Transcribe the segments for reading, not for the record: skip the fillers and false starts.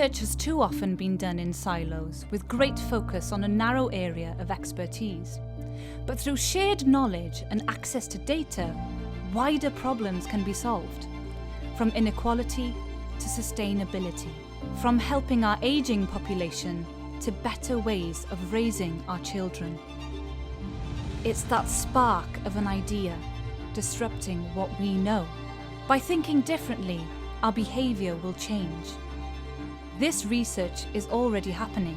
Research has too often been done in silos, with great focus on a narrow area of expertise. But through shared knowledge and access to data, wider problems can be solved. From inequality to sustainability, from helping our ageing population to better ways of raising our children. It's that spark of an idea, disrupting what we know. By thinking differently, our behaviour will change. This research is already happening.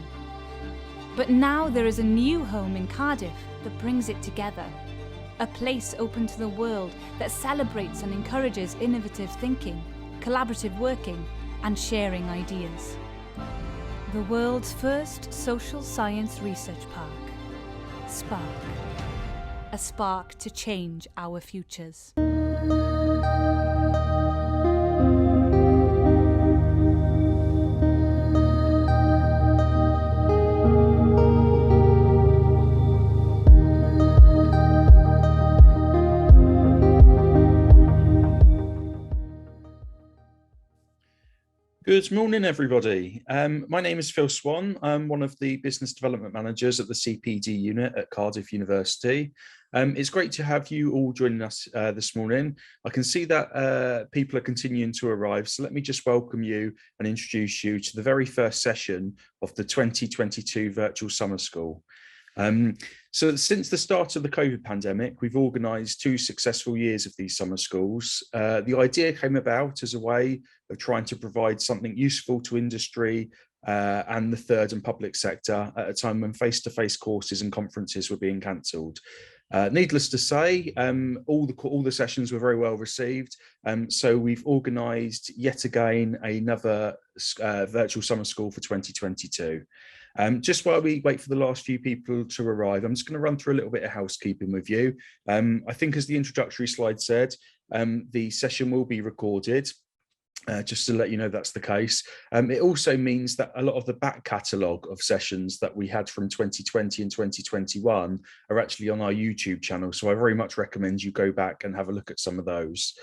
But now there is a new home in Cardiff that brings it together. A place open to the world that celebrates and encourages innovative thinking, collaborative working, and sharing ideas. The world's first social science research park. Spark. A spark to change our futures. Good morning, everybody. My name is Phil Swann. I'm one of the business development managers at the CPD unit at Cardiff University. It's great to have you all joining us this morning. I can see that people are continuing to arrive, so let me just welcome you and introduce you to the very first session of the 2022 Virtual Summer School. So since the start of the COVID pandemic, we've organised 2 successful years of these summer schools. The idea came about as a way of trying to provide something useful to industry and the third and public sector at a time when face-to-face courses and conferences were being cancelled. Needless to say, all the sessions were very well received. So we've organised yet again another virtual summer school for 2022. Just while we wait for the last few people to arrive, I'm just going to run through a little bit of housekeeping with you. I think as the introductory slide said, the session will be recorded. Just to let you know that's the case. It also means that a lot of the back catalogue of sessions that we had from 2020 and 2021 are actually on our YouTube channel. So I very much recommend you go back and have a look at some of those.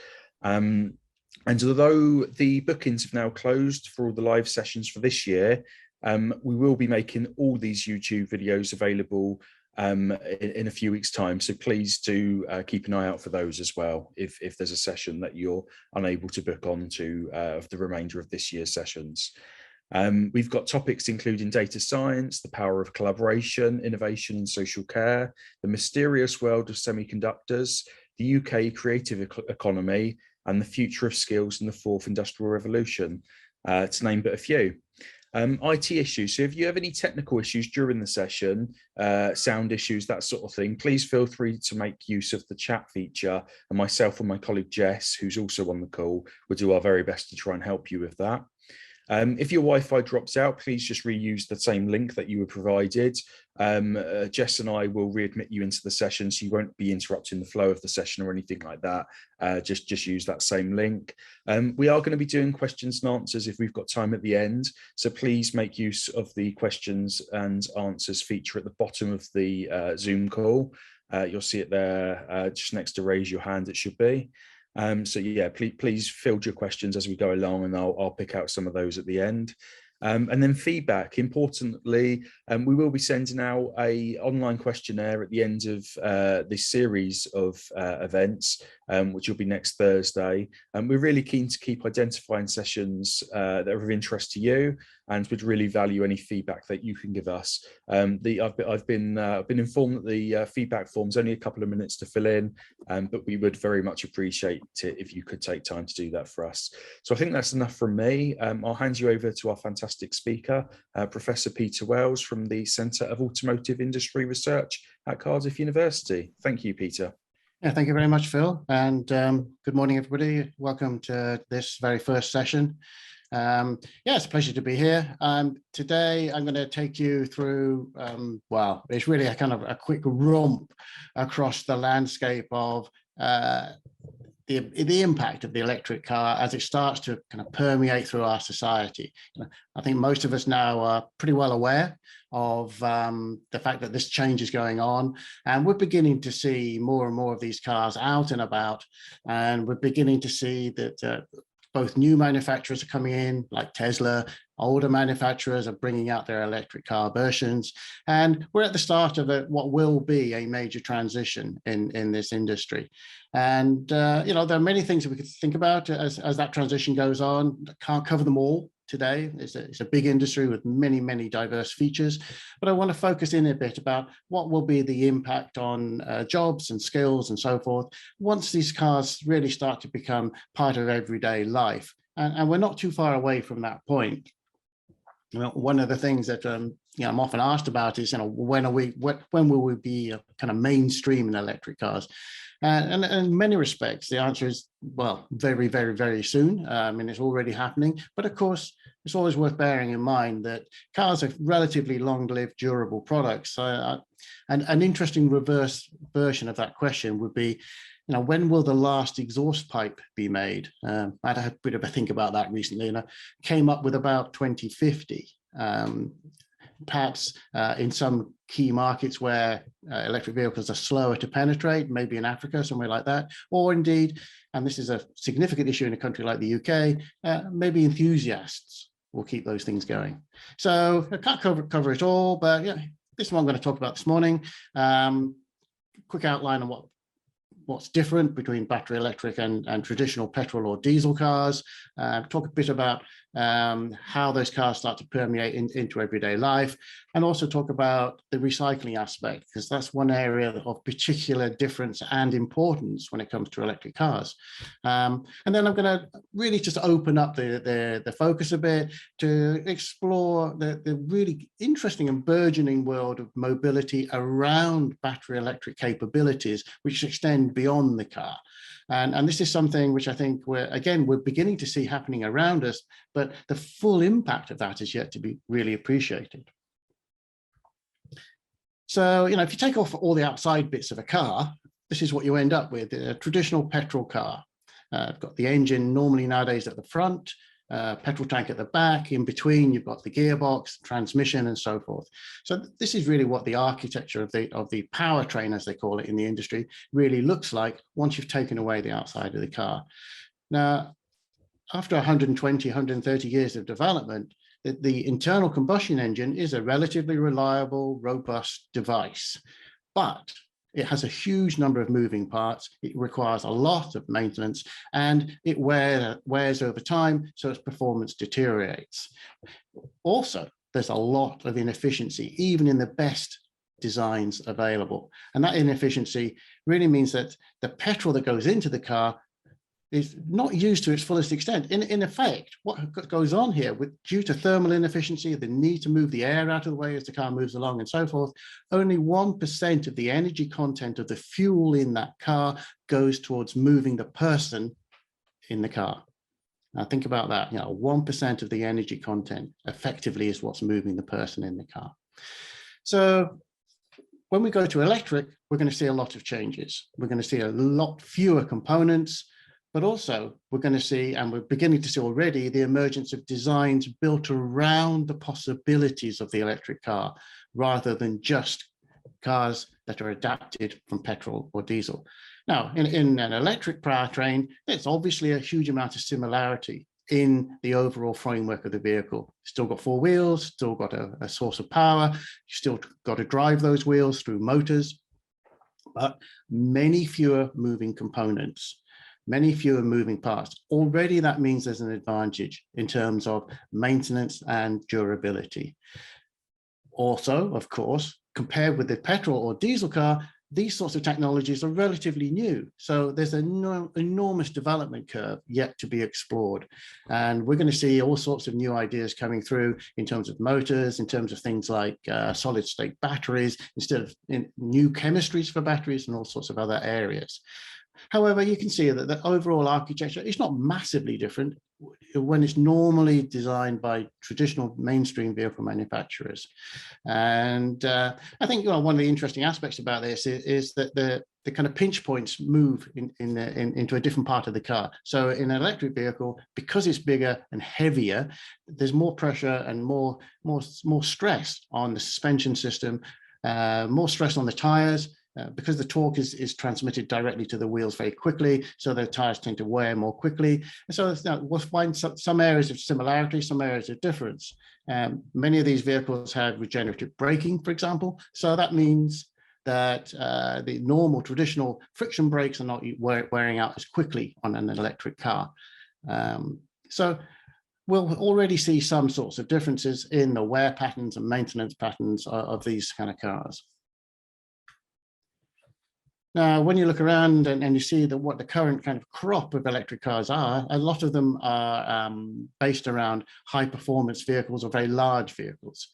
And although the bookings have now closed for all the live sessions for this year, we will be making all these YouTube videos available in a few weeks' time. So please do keep an eye out for those as well, if there's a session that you're unable to book onto of the remainder of this year's sessions. We've got topics including data science, the power of collaboration, innovation and social care, the mysterious world of semiconductors, the UK creative economy, and the future of skills in the 4th industrial revolution, to name but a few. IT issues. So if you have any technical issues during the session, sound issues, that sort of thing, please feel free to make use of the chat feature, and myself and my colleague Jess, who's also on the call, will do our very best to try and help you with that. If your Wi-Fi drops out, please just reuse the same link that you were provided. Jess and I will readmit you into the session, so you won't be interrupting the flow of the session or anything like that. Just use that same link. We are going to be doing questions and answers if we've got time at the end, so please make use of the questions and answers feature at the bottom of the Zoom call. You'll see it there just next to raise your hand, it should be. So yeah, please field your questions as we go along, and I'll pick out some of those at the end. And then feedback. Importantly, we will be sending out an online questionnaire at the end of this series of events, which will be next Thursday. And we're really keen to keep identifying sessions that are of interest to you, and would really value any feedback that you can give us. I've been informed that the feedback form's only a couple of minutes to fill in, but we would very much appreciate it if you could take time to do that for us. So I think that's enough from me. I'll hand you over to our fantastic speaker, Professor Peter Wells from the Centre of Automotive Industry Research at Cardiff University. Thank you, Peter. Yeah, thank you very much, Phil. And good morning, everybody. Welcome to this very first session. Yeah, it's a pleasure to be here. Today, I'm going to take you through, well, it's really a kind of a quick romp across the landscape of the impact of the electric car as it starts to kind of permeate through our society. I think most of us now are pretty well aware of the fact that this change is going on, and we're beginning to see more and more of these cars out and about, and we're beginning to see that both new manufacturers are coming in, like Tesla. Older manufacturers are bringing out their electric car versions. And we're at the start of what will be a major transition in this industry. And, you know, there are many things that we could think about as that transition goes on. I can't cover them all today. It's a big industry with many, many diverse features, but I want to focus in a bit about what will be the impact on jobs and skills and so forth once these cars really start to become part of everyday life. And we're not too far away from that point. You know, one of the things that you know, I'm often asked about is, you know, when will we be kind of mainstream in electric cars? And in many respects, the answer is, well, very, very, very soon. I mean, it's already happening. But of course, it's always worth bearing in mind that cars are relatively long-lived, durable products. And an interesting reverse version of that question would be, you know, when will the last exhaust pipe be made? I had a bit of a think about that recently, and I came up with about 2050. Perhaps in some key markets where electric vehicles are slower to penetrate, maybe in Africa, somewhere like that, or indeed, and this is a significant issue in a country like the UK, maybe enthusiasts will keep those things going. So I can't cover it all, but yeah, this is what I'm going to talk about this morning. Quick outline on what's different between battery electric and traditional petrol or diesel cars. Talk a bit about how those cars start to permeate into everyday life, and also talk about the recycling aspect, because that's one area of particular difference and importance when it comes to electric cars. And then I'm going to really just open up the focus a bit to explore the really interesting and burgeoning world of mobility around battery electric capabilities, which extend beyond the car. And this is something which I think we're beginning to see happening around us, but the full impact of that is yet to be really appreciated. So, you know, if you take off all the outside bits of a car, this is what you end up with, a traditional petrol car. Got the engine normally nowadays at the front, petrol tank at the back. In between, you've got the gearbox, transmission, and so forth. So this is really what the architecture of the powertrain, as they call it in the industry, really looks like once you've taken away the outside of the car. Now, after 120, 130 years of development, the internal combustion engine is a relatively reliable, robust device, but it has a huge number of moving parts. It requires a lot of maintenance, and it wears over time, so its performance deteriorates. Also, there's a lot of inefficiency, even in the best designs available. And that inefficiency really means that the petrol that goes into the car is not used to its fullest extent. In effect, what goes on here, due to thermal inefficiency, the need to move the air out of the way as the car moves along and so forth, only 1% of the energy content of the fuel in that car goes towards moving the person in the car. Now think about that, you know, 1% of the energy content effectively is what's moving the person in the car. So when we go to electric, we're going to see a lot of changes. We're going to see a lot fewer components, but also we're going to see, and we're beginning to see already, the emergence of designs built around the possibilities of the electric car, rather than just cars that are adapted from petrol or diesel. Now, in an electric powertrain, there's obviously a huge amount of similarity in the overall framework of the vehicle. Still got four wheels, still got a source of power, you still got to drive those wheels through motors, but many fewer moving components, many fewer moving parts. Already that means there's an advantage in terms of maintenance and durability. Also, of course, compared with the petrol or diesel car, these sorts of technologies are relatively new. So there's an enormous development curve yet to be explored. And we're going to see all sorts of new ideas coming through in terms of motors, in terms of things like solid state batteries, instead of new chemistries for batteries and all sorts of other areas. However, you can see that the overall architecture is not massively different when it's normally designed by traditional mainstream vehicle manufacturers. And I think, you know, one of the interesting aspects about this is that the kind of pinch points move into a different part of the car. So in an electric vehicle, because it's bigger and heavier, there's more pressure and more stress on the suspension system, more stress on the tires, because the torque is transmitted directly to the wheels very quickly, so the tires tend to wear more quickly. And so we'll find some areas of similarity, some areas of difference. Many of these vehicles have regenerative braking, for example. So that means that the normal traditional friction brakes are not wearing out as quickly on an electric car. So we'll already see some sorts of differences in the wear patterns and maintenance patterns of these kind of cars. Now, when you look around and you see that what the current kind of crop of electric cars are, a lot of them are based around high performance vehicles or very large vehicles.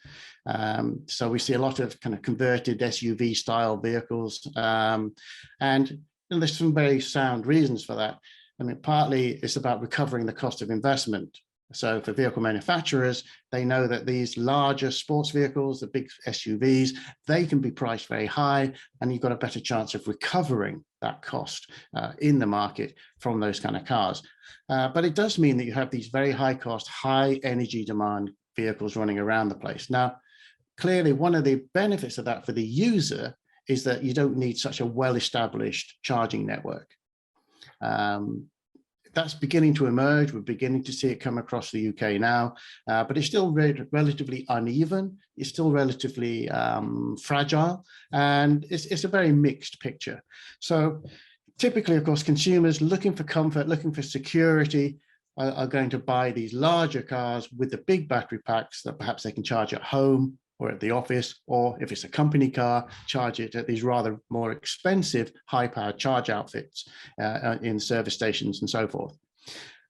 So we see a lot of kind of converted SUV style vehicles. And there's some very sound reasons for that. I mean, partly it's about recovering the cost of investment. So for vehicle manufacturers, they know that these larger sports vehicles, the big SUVs, they can be priced very high, and you've got a better chance of recovering that cost in the market from those kind of cars. But it does mean that you have these very high cost, high energy demand vehicles running around the place. Now, clearly, one of the benefits of that for the user is that you don't need such a well-established charging network. That's beginning to emerge. We're beginning to see it come across the UK now, but it's still relatively uneven. It's still relatively fragile, and it's a very mixed picture. So typically, of course, consumers looking for comfort, looking for security, are going to buy these larger cars with the big battery packs that perhaps they can charge at home or at the office, or if it's a company car, charge it at these rather more expensive high-powered charge outfits in service stations and so forth.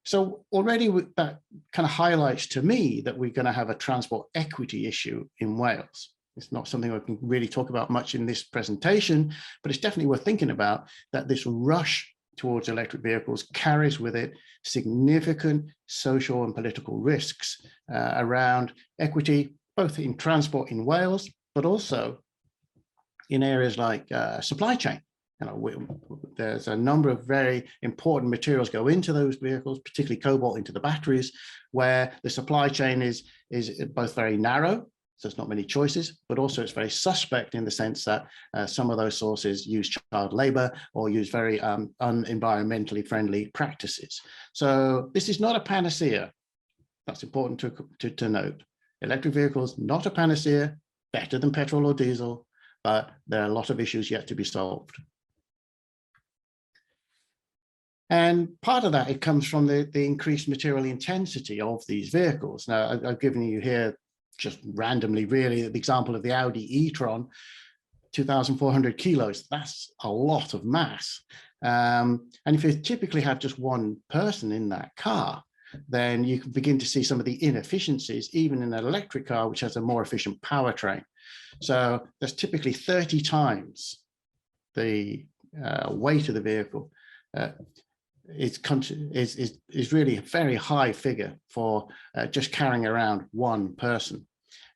So already that kind of highlights to me that we're going to have a transport equity issue in Wales. It's not something we can really talk about much in this presentation, but it's definitely worth thinking about, that this rush towards electric vehicles carries with it significant social and political risks around equity, both in transport in Wales, but also in areas like supply chain. You know, there's a number of very important materials go into those vehicles, particularly cobalt into the batteries, where the supply chain is both very narrow, so there's not many choices, but also it's very suspect in the sense that some of those sources use child labor or use very unenvironmentally friendly practices. So this is not a panacea. That's important to note. Electric vehicles, not a panacea, better than petrol or diesel, but there are a lot of issues yet to be solved. And part of that, it comes from the increased material intensity of these vehicles. Now, I've given you here just randomly, really, the example of the Audi e-tron, 2,400 kilos. That's a lot of mass. And if you typically have just one person in that car, then you can begin to see some of the inefficiencies, even in an electric car, which has a more efficient powertrain. So there's typically 30 times the weight of the vehicle. Is really a very high figure for just carrying around one person.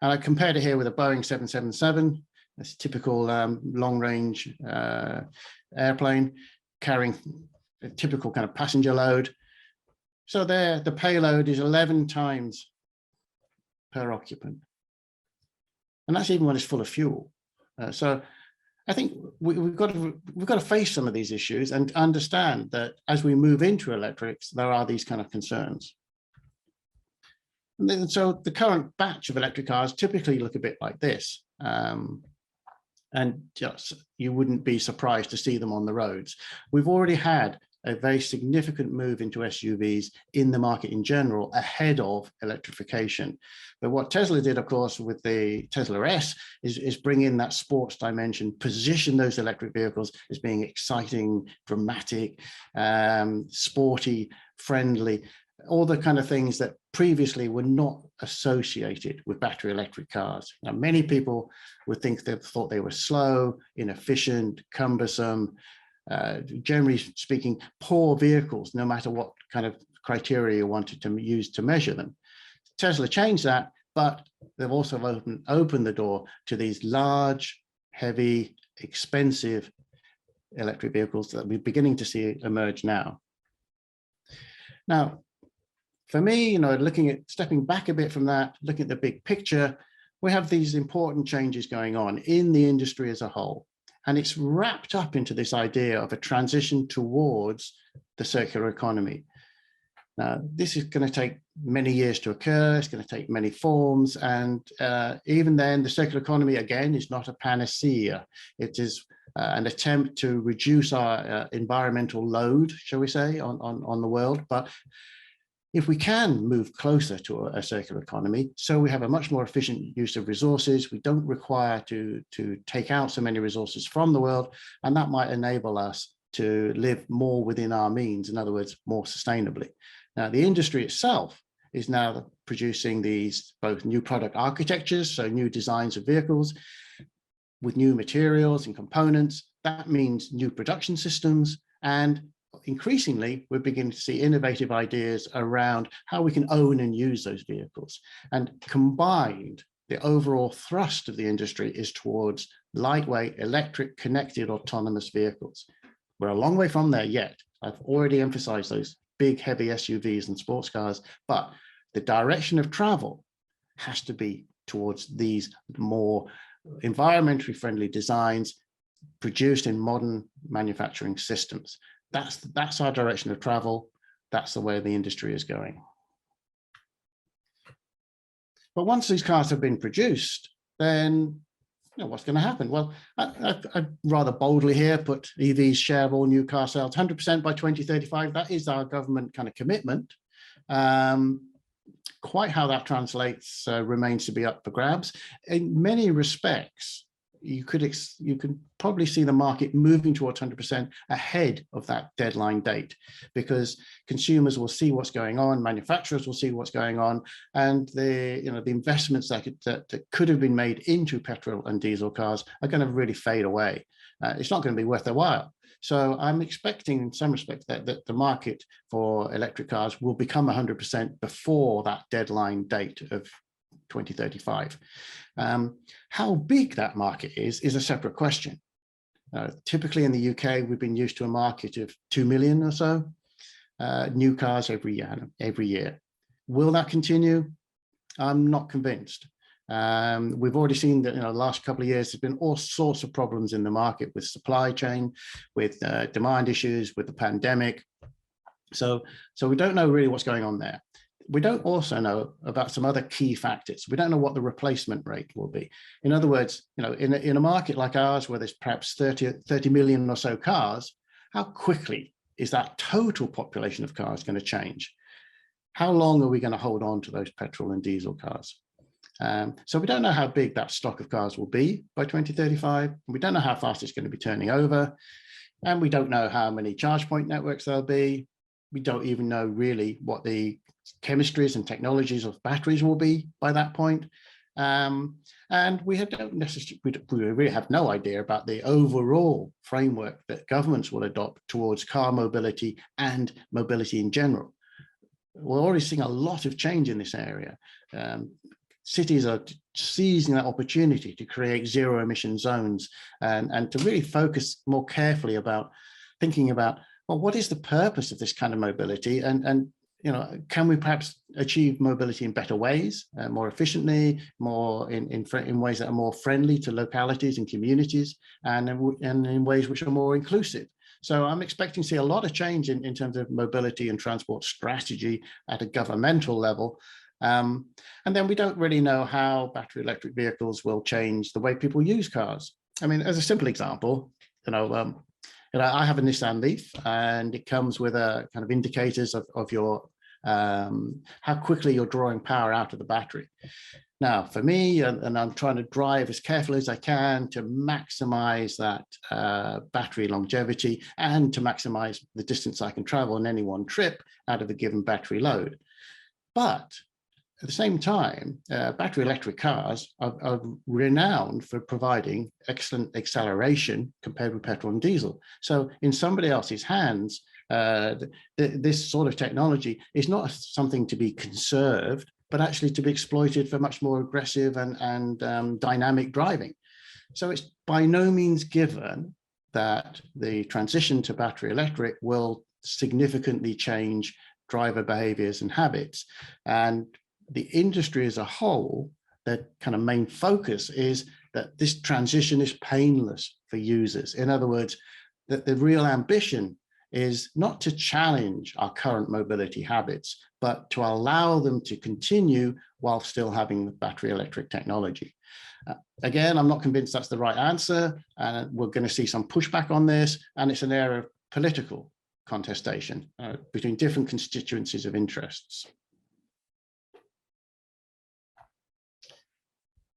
And I compared it here with a Boeing 777, this typical long-range airplane carrying a typical kind of passenger load. So there, the payload is 11 times per occupant. And that's even when it's full of fuel. So I think we've got to face some of these issues and understand that as we move into electrics, there are these kind of concerns. And then, so the current batch of electric cars typically look a bit like this. And just, you wouldn't be surprised to see them on the roads. We've already had a very significant move into SUVs in the market in general ahead of electrification. But what Tesla did, of course, with the Tesla S is bring in that sports dimension, position those electric vehicles as being exciting, dramatic, sporty, friendly, all the kind of things that previously were not associated with battery electric cars. Now, many people would think they thought they were slow, inefficient, cumbersome, generally speaking, poor vehicles, no matter what kind of criteria you wanted to use to measure them. Tesla changed that, but they've also opened the door to these large, heavy, expensive electric vehicles that we're beginning to see emerge now. Now, for me, stepping back a bit from that, looking at the big picture, we have these important changes going on in the industry as a whole. And it's wrapped up into this idea of a transition towards the circular economy. Now, this is going to take many years to occur. It's going to take many forms. And even then, the circular economy, again, is not a panacea. It is an attempt to reduce our environmental load, shall we say, on the world. But if we can move closer to a circular economy, so we have a much more efficient use of resources, we don't require to take out so many resources from the world, and that might enable us to live more within our means, in other words, more sustainably. Now, the industry itself is now producing these both new product architectures, so new designs of vehicles with new materials and components. That means new production systems, and increasingly, we're beginning to see innovative ideas around how we can own and use those vehicles. And combined, the overall thrust of the industry is towards lightweight, electric, connected, autonomous vehicles. We're a long way from there yet. I've already emphasized those big, heavy SUVs and sports cars, but the direction of travel has to be towards these more environmentally friendly designs produced in modern manufacturing systems. That's our direction of travel. That's the way the industry is going. But once these cars have been produced, then what's going to happen? Well, I rather boldly here put EVs share of all new car sales 100% by 2035. That is our government kind of commitment. Quite how that translates remains to be up for grabs. In many respects, you could probably see the market moving towards 100% ahead of that deadline date, because consumers will see what's going on, manufacturers will see what's going on, and the investments that could have been made into petrol and diesel cars are going to really fade away. It's not going to be worth their while. So I'm expecting, in some respects, that the market for electric cars will become 100% before that deadline date of 2035. How big that market is a separate question. Typically in the UK, we've been used to a market of 2 million or so new cars every year. Will that continue? I'm not convinced. We've already seen that the last couple of years, there's been all sorts of problems in the market with supply chain, with demand issues, with the pandemic. So we don't know really what's going on there. We don't also know about some other key factors. We don't know what the replacement rate will be. In other words, in a market like ours, where there's perhaps 30 million or so cars, how quickly is that total population of cars going to change? How long are we going to hold on to those petrol and diesel cars? So we don't know how big that stock of cars will be by 2035. We don't know how fast it's going to be turning over. And we don't know how many charge point networks there'll be. We don't even know really what the chemistries and technologies of batteries will be by that point. And we really have no idea about the overall framework that governments will adopt towards car mobility and mobility in general. We're already seeing a lot of change in this area. Cities are seizing that opportunity to create zero emission zones and to really focus more carefully about thinking about, well, what is the purpose of this kind of mobility? And can we perhaps achieve mobility in better ways, more efficiently, more in ways that are more friendly to localities and communities, and in ways which are more inclusive? So I'm expecting to see a lot of change in terms of mobility and transport strategy at a governmental level. And then we don't really know how battery electric vehicles will change the way people use cars. I mean, as a simple example, I have a Nissan Leaf, and it comes with a kind of indicators of your how quickly you're drawing power out of the battery. Now, for me, and I'm trying to drive as carefully as I can to maximize that battery longevity and to maximize the distance I can travel in any one trip out of a given battery load. But at the same time, battery electric cars are renowned for providing excellent acceleration compared with petrol and diesel. So in somebody else's hands, this sort of technology is not something to be conserved, but actually to be exploited for much more aggressive and dynamic driving. So it's by no means given that the transition to battery electric will significantly change driver behaviors and habits. And the industry as a whole, their kind of main focus is that this transition is painless for users. In other words, that the real ambition is not to challenge our current mobility habits, but to allow them to continue while still having the battery electric technology. Again, I'm not convinced that's the right answer, and we're going to see some pushback on this, and it's an area of political contestation between different constituencies of interests.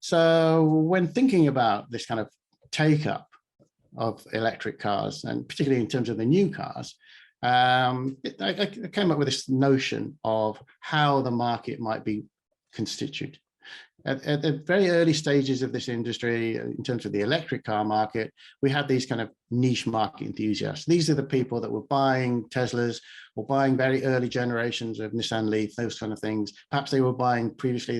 So when thinking about this kind of take-up of electric cars, and particularly in terms of the new cars, I came up with this notion of how the market might be constituted. At the very early stages of this industry, in terms of the electric car market, we had these kind of niche market enthusiasts. These are the people that were buying Teslas or buying very early generations of Nissan Leaf, those kind of things. Perhaps they were buying previously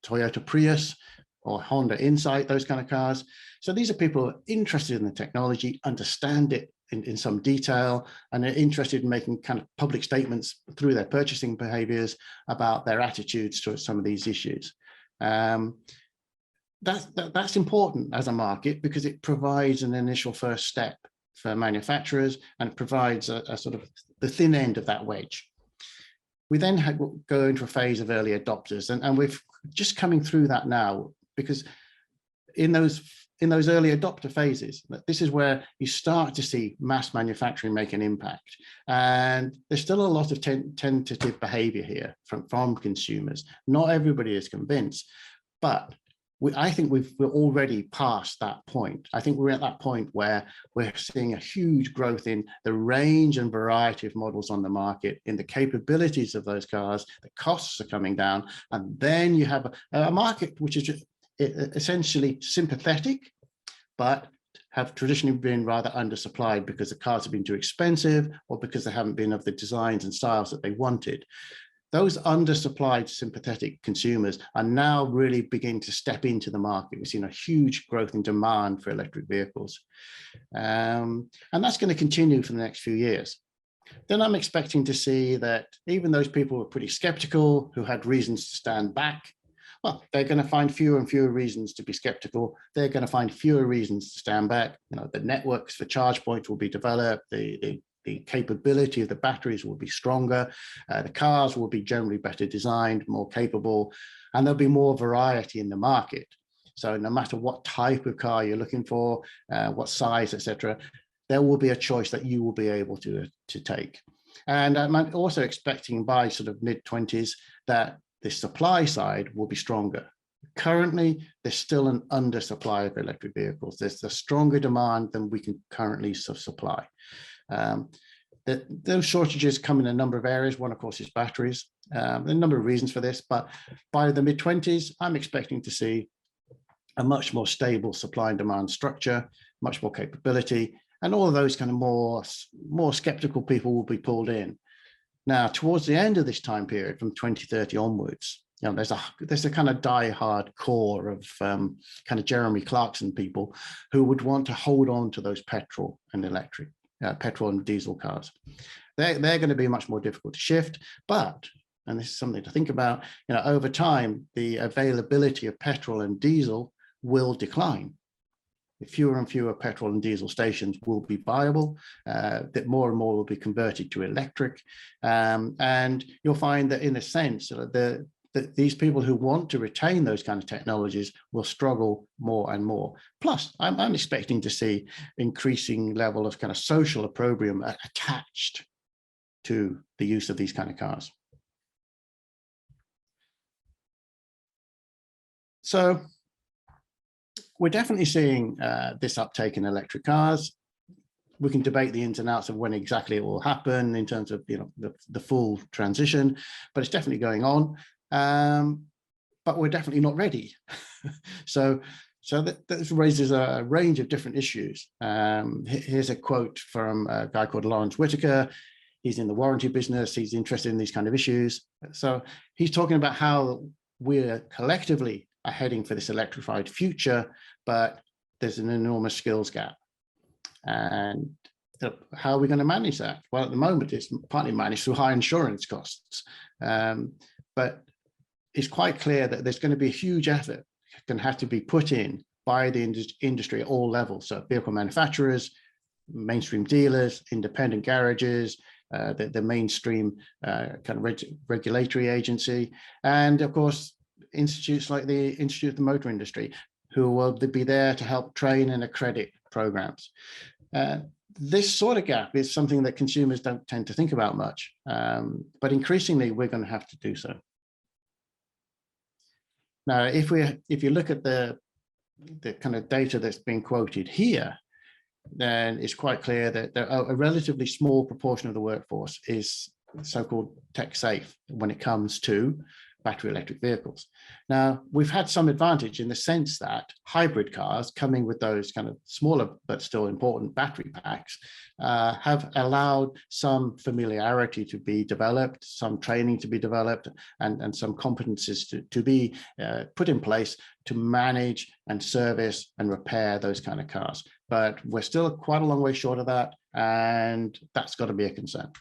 Toyota Prius or Honda Insight, those kind of cars. So these are people who are interested in the technology, understand it in some detail, and are interested in making kind of public statements through their purchasing behaviors about their attitudes towards some of these issues. That's important as a market because it provides an initial first step for manufacturers and provides a sort of the thin end of that wedge. We then go into a phase of early adopters, and we're just coming through that now, because in those early adopter phases, this is where you start to see mass manufacturing make an impact. And there's still a lot of tentative behavior here from consumers. Not everybody is convinced, but I think we're already past that point. I think we're at that point where we're seeing a huge growth in the range and variety of models on the market, in the capabilities of those cars. The costs are coming down, and then you have a market which is essentially sympathetic, but have traditionally been rather undersupplied because the cars have been too expensive or because they haven't been of the designs and styles that they wanted. Those undersupplied sympathetic consumers are now really beginning to step into the market. We've seen a huge growth in demand for electric vehicles. And that's going to continue for the next few years. Then I'm expecting to see that even those people who are pretty skeptical, who had reasons to stand back, well, they're going to find fewer and fewer reasons to be skeptical. They're going to find fewer reasons to stand back. You know, the networks for charge points will be developed. The capability of the batteries will be stronger. The cars will be generally better designed, more capable, and there'll be more variety in the market. So no matter what type of car you're looking for, what size, etc., there will be a choice that you will be able to take. And I'm also expecting by sort of mid-20s that the supply side will be stronger. Currently, there's still an undersupply of electric vehicles. There's a stronger demand than we can currently supply. Those shortages come in a number of areas. One, of course, is batteries. There are a number of reasons for this, but by the mid-20s, I'm expecting to see a much more stable supply and demand structure, much more capability, and all of those kind of more skeptical people will be pulled in. Now, towards the end of this time period, from 2030 onwards, you know, there's a kind of die-hard core of kind of Jeremy Clarkson people who would want to hold on to those petrol and diesel cars. They're going to be much more difficult to shift, but, and this is something to think about, you know, over time, the availability of petrol and diesel will decline. Fewer and fewer petrol and diesel stations will be viable, that more and more will be converted to electric. And you'll find that in a sense, that these people who want to retain those kind of technologies will struggle more and more. Plus, I'm expecting to see increasing level of kind of social opprobrium attached to the use of these kind of cars. So we're definitely seeing this uptake in electric cars. We can debate the ins and outs of when exactly it will happen in terms of, you know, the full transition, but it's definitely going on. But we're definitely not ready. So that raises a range of different issues. Here's a quote from a guy called Lawrence Whitaker. He's in the warranty business. He's interested in these kind of issues. So he's talking about how we're collectively are heading for this electrified future, but there's an enormous skills gap. And how are we going to manage that? Well, at the moment, it's partly managed through high insurance costs. But it's quite clear that there's going to be a huge effort going to have to be put in by the industry at all levels. So vehicle manufacturers, mainstream dealers, independent garages, the mainstream kind of regulatory agency, and of course, institutes like the Institute of the Motor Industry, who will be there to help train and accredit programs. This sort of gap is something that consumers don't tend to think about much, but increasingly we're going to have to do so. Now, if you look at the kind of data that's been quoted here, then it's quite clear that a relatively small proportion of the workforce is so-called tech safe when it comes to battery electric vehicles. Now, we've had some advantage in the sense that hybrid cars coming with those kind of smaller but still important battery packs have allowed some familiarity to be developed, some training to be developed, and some competencies to be put in place to manage and service and repair those kind of cars. But we're still quite a long way short of that, and that's got to be a concern.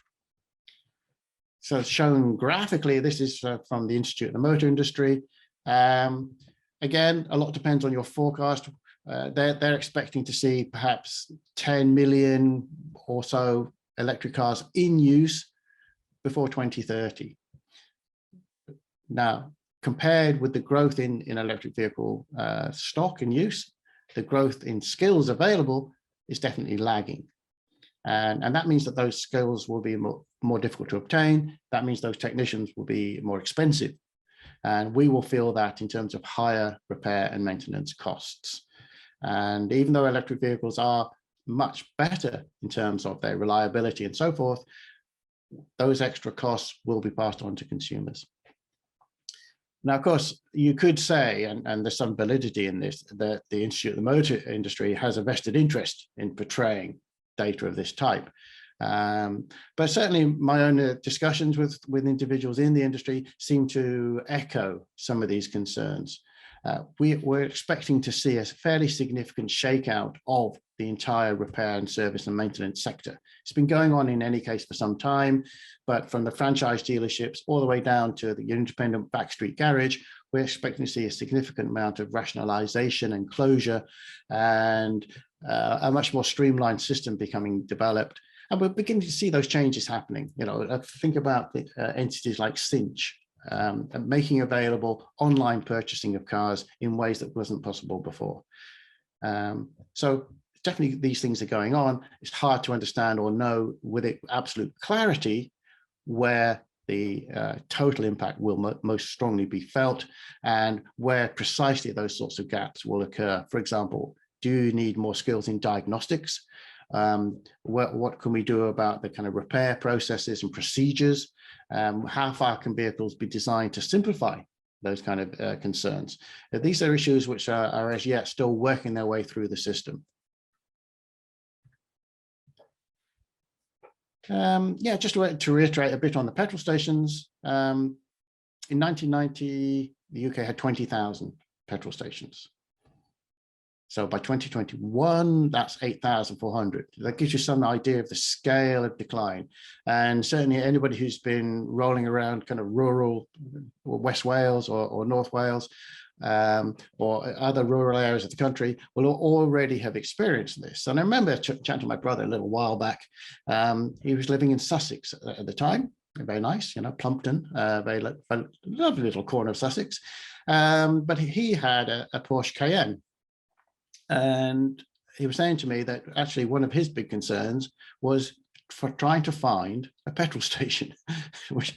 So shown graphically, this is from the Institute of the Motor Industry. Again, a lot depends on your forecast. They're expecting to see perhaps 10 million or so electric cars in use before 2030. Now, compared with the growth in electric vehicle stock in use, the growth in skills available is definitely lagging. And that means that those skills will be more difficult to obtain. That means those technicians will be more expensive. And we will feel that in terms of higher repair and maintenance costs. And even though electric vehicles are much better in terms of their reliability and so forth, those extra costs will be passed on to consumers. Now, of course, you could say, and there's some validity in this, that the Institute of the Motor Industry has a vested interest in portraying data of this type. But certainly my own discussions with individuals in the industry seem to echo some of these concerns. We're expecting to see a fairly significant shakeout of the entire repair and service and maintenance sector. It's been going on in any case for some time, but from the franchise dealerships all the way down to the independent backstreet garage, we're expecting to see a significant amount of rationalization and closure, and a much more streamlined system becoming developed. And we're beginning to see those changes happening. You know, think about the, entities like Cinch, making available online purchasing of cars in ways that wasn't possible before. So definitely these things are going on. It's hard to understand or know with absolute clarity where the total impact will most strongly be felt and where precisely those sorts of gaps will occur. For example, do you need more skills in diagnostics? What can we do about the kind of repair processes and procedures? How far can vehicles be designed to simplify those kind of concerns? These are issues which are as yet still working their way through the system. Yeah, just to reiterate a bit on the petrol stations. In 1990, the UK had 20,000 petrol stations. So by 2021, that's 8,400. That gives you some idea of the scale of decline. And certainly anybody who's been rolling around kind of rural West Wales or North Wales or other rural areas of the country will already have experienced this. And I remember chatting to my brother a little while back. He was living in Sussex at the time. Very nice, you know, Plumpton, very lovely little corner of Sussex. But he had a Porsche Cayenne. And he was saying to me that actually one of his big concerns was for trying to find a petrol station, which,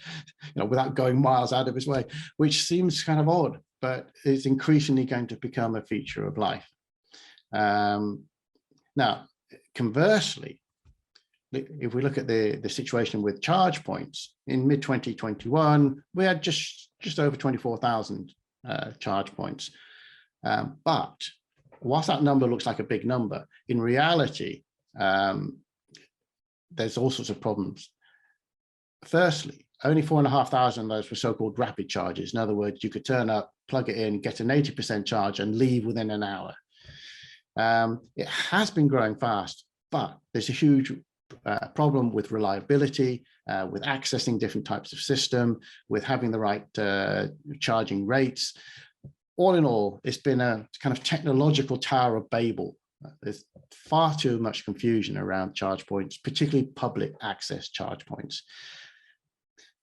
you know, without going miles out of his way, which seems kind of odd, but is increasingly going to become a feature of life. Now, conversely, if we look at the situation with charge points, in mid-2021, we had just over 24,000 charge points. But whilst that number looks like a big number, in reality, there's all sorts of problems. Firstly, only 4,500 of those were so-called rapid charges. In other words, you could turn up, plug it in, get an 80% charge and leave within an hour. It has been growing fast, but there's a huge problem with reliability, with accessing different types of system, with having the right charging rates. all in all, it's been a kind of technological Tower of Babel. There's far too much confusion around charge points, particularly public access charge points.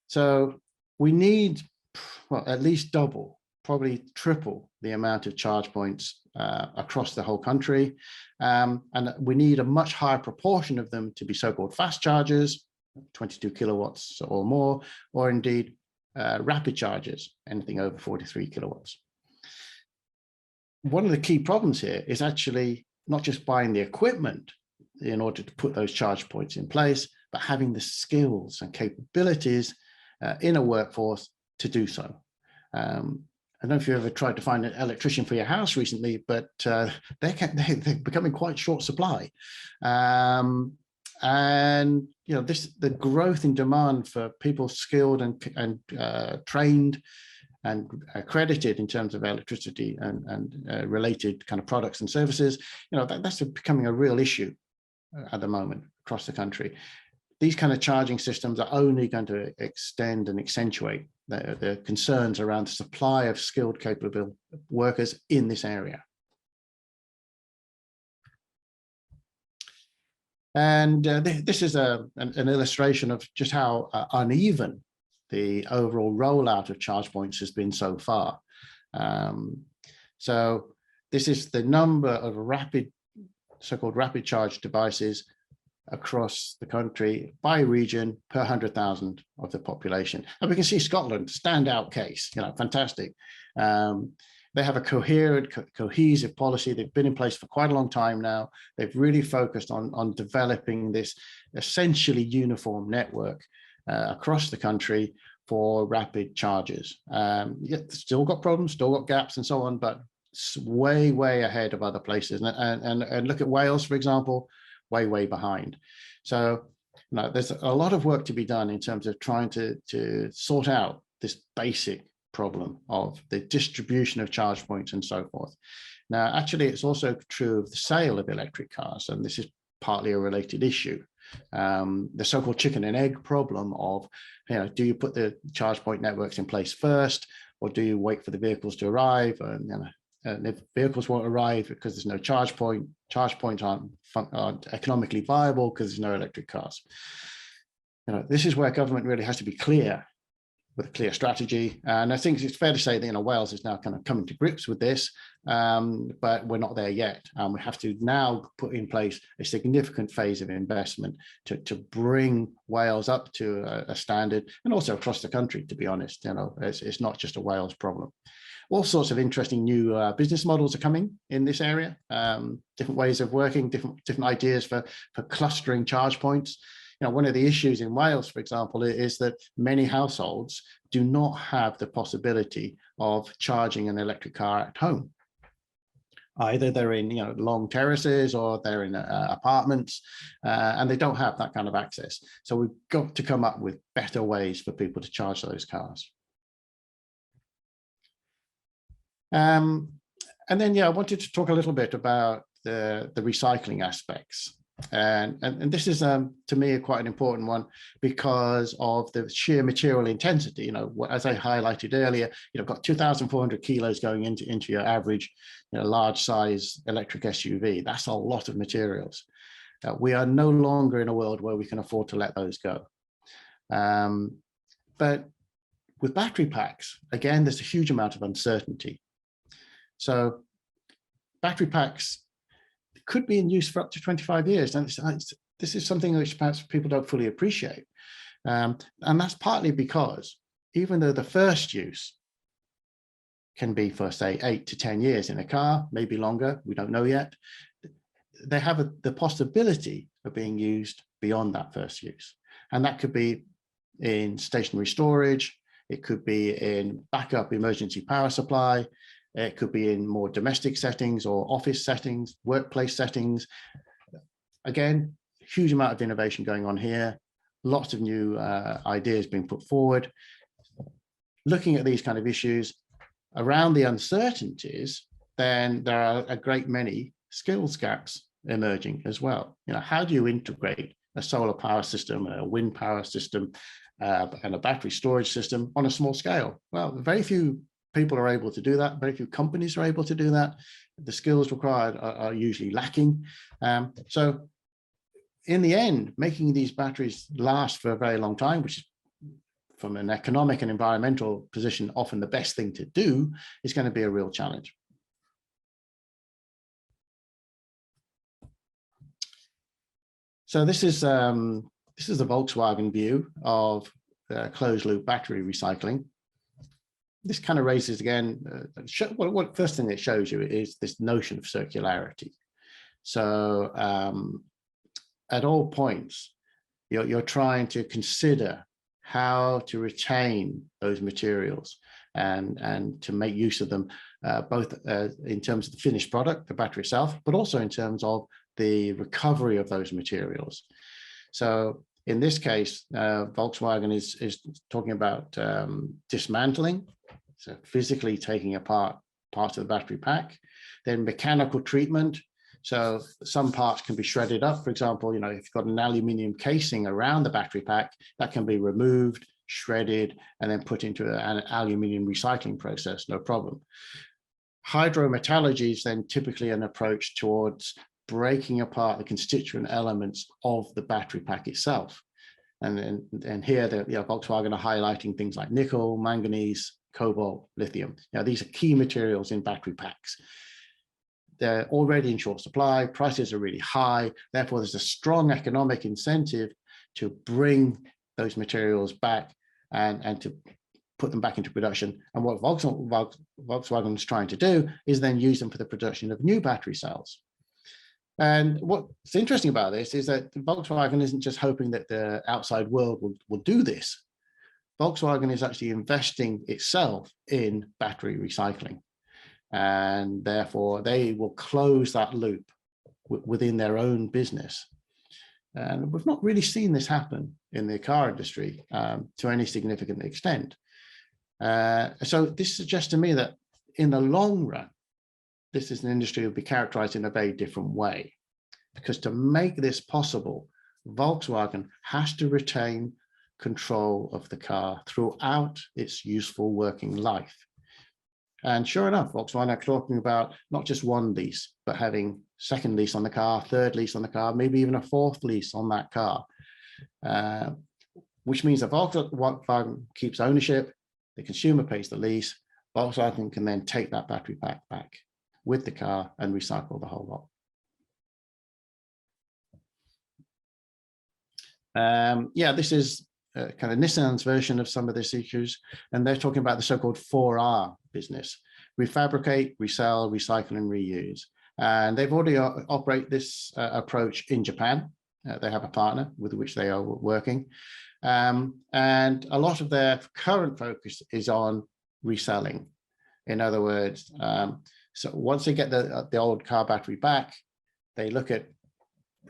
So we need, well, at least double, probably triple the amount of charge points across the whole country. And we need a much higher proportion of them to be so-called fast chargers, 22 kilowatts or more, or indeed rapid chargers, anything over 43 kilowatts. One of the key problems here is actually not just buying the equipment in order to put those charge points in place, but having the skills and capabilities in a workforce to do so. I don't know if you ever tried to find an electrician for your house recently, but they're becoming quite short supply. And the growth in demand for people skilled and trained and accredited in terms of electricity and related kind of products and services, that's becoming a real issue at the moment across the country. These kind of charging systems are only going to extend and accentuate the concerns around the supply of skilled, capable workers in this area. And this is an illustration of just how uneven the overall rollout of charge points has been so far. So this is the number of so-called rapid charge devices across the country by region per 100,000 of the population. And we can see Scotland, standout case, fantastic. They have a coherent, cohesive policy. They've been in place for quite a long time now. They've really focused on developing this essentially uniform network across the country for rapid charges. Still got problems, still got gaps and so on, but it's way, way ahead of other places. And look at Wales, for example, way, way behind. So there's a lot of work to be done in terms of trying to sort out this basic problem of the distribution of charge points and so forth. Now, actually, it's also true of the sale of electric cars, and this is partly a related issue. The so-called chicken and egg problem of, do you put the charge point networks in place first, or do you wait for the vehicles to arrive? And if vehicles won't arrive because there's no charge points aren't economically viable because there's no electric cars. This is where government really has to be clear, with a clear strategy. And I think it's fair to say that Wales is now kind of coming to grips with this, but we're not there yet. We have to now put in place a significant phase of investment to bring Wales up to a standard, and also across the country, to be honest. It's not just a Wales problem. All sorts of interesting new business models are coming in this area, different ways of working, different ideas for clustering charge points. One of the issues in Wales, for example, is that many households do not have the possibility of charging an electric car at home. Either they're in long terraces or they're in apartments, and they don't have that kind of access. So we've got to come up with better ways for people to charge those cars. And then, I wanted to talk a little bit about the recycling aspects. And this is, to me, quite an important one because of the sheer material intensity. As I highlighted earlier, you've got 2,400 kilos going into your average, large size electric SUV. That's a lot of materials. We are no longer in a world where we can afford to let those go. But with battery packs, again, there's a huge amount of uncertainty. So battery packs could be in use for up to 25 years. And this is something which perhaps people don't fully appreciate. And that's partly because even though the first use can be for, say, 8 to 10 years in a car, maybe longer, we don't know yet, they have the possibility of being used beyond that first use. And that could be in stationary storage, it could be in backup emergency power supply, it could be in more domestic settings or office settings, workplace settings. Again, huge amount of innovation going on here. Lots of new ideas being put forward. Looking at these kind of issues around the uncertainties, then there are a great many skills gaps emerging as well. How do you integrate a solar power system, a wind power system, and a battery storage system on a small scale? Well, very few people are able to do that. Very few companies are able to do that. The skills required are usually lacking. So in the end, making these batteries last for a very long time, which is from an economic and environmental position, often the best thing to do, is going to be a real challenge. So this is the Volkswagen view of closed loop battery recycling. This kind of raises again, what first thing it shows you is this notion of circularity. So at all points, you're trying to consider how to retain those materials and to make use of them, both in terms of the finished product, the battery itself, but also in terms of the recovery of those materials. So in this case, Volkswagen is talking about dismantling, so physically taking apart parts of the battery pack, then mechanical treatment. So some parts can be shredded up. For example, if you've got an aluminium casing around the battery pack, that can be removed, shredded, and then put into an aluminium recycling process, no problem. Hydrometallurgy is then typically an approach towards breaking apart the constituent elements of the battery pack itself. And here, Volkswagen are highlighting things like nickel, manganese, cobalt, lithium. These are key materials in battery packs. They're already in short supply, prices are really high, therefore there's a strong economic incentive to bring those materials back and to put them back into production. And what Volkswagen is trying to do is then use them for the production of new battery cells. And what's interesting about this is that Volkswagen isn't just hoping that the outside world will do this. Volkswagen is actually investing itself in battery recycling. And therefore, they will close that loop within their own business. And we've not really seen this happen in the car industry to any significant extent. So this suggests to me that in the long run, this is an industry that will be characterized in a very different way. Because to make this possible, Volkswagen has to retain control of the car throughout its useful working life. And sure enough, Volkswagen are talking about not just one lease, but having second lease on the car, third lease on the car, maybe even a fourth lease on that car, which means that Volkswagen keeps ownership, the consumer pays the lease, Volkswagen can then take that battery pack back with the car and recycle the whole lot. This is kind of Nissan's version of some of these issues, and they're talking about the so-called 4R business: refabricate, resell, recycle, and reuse. And they've already operate this approach in Japan. They have a partner with which they are working. And a lot of their current focus is on reselling. In other words, so once they get the old car battery back, they look at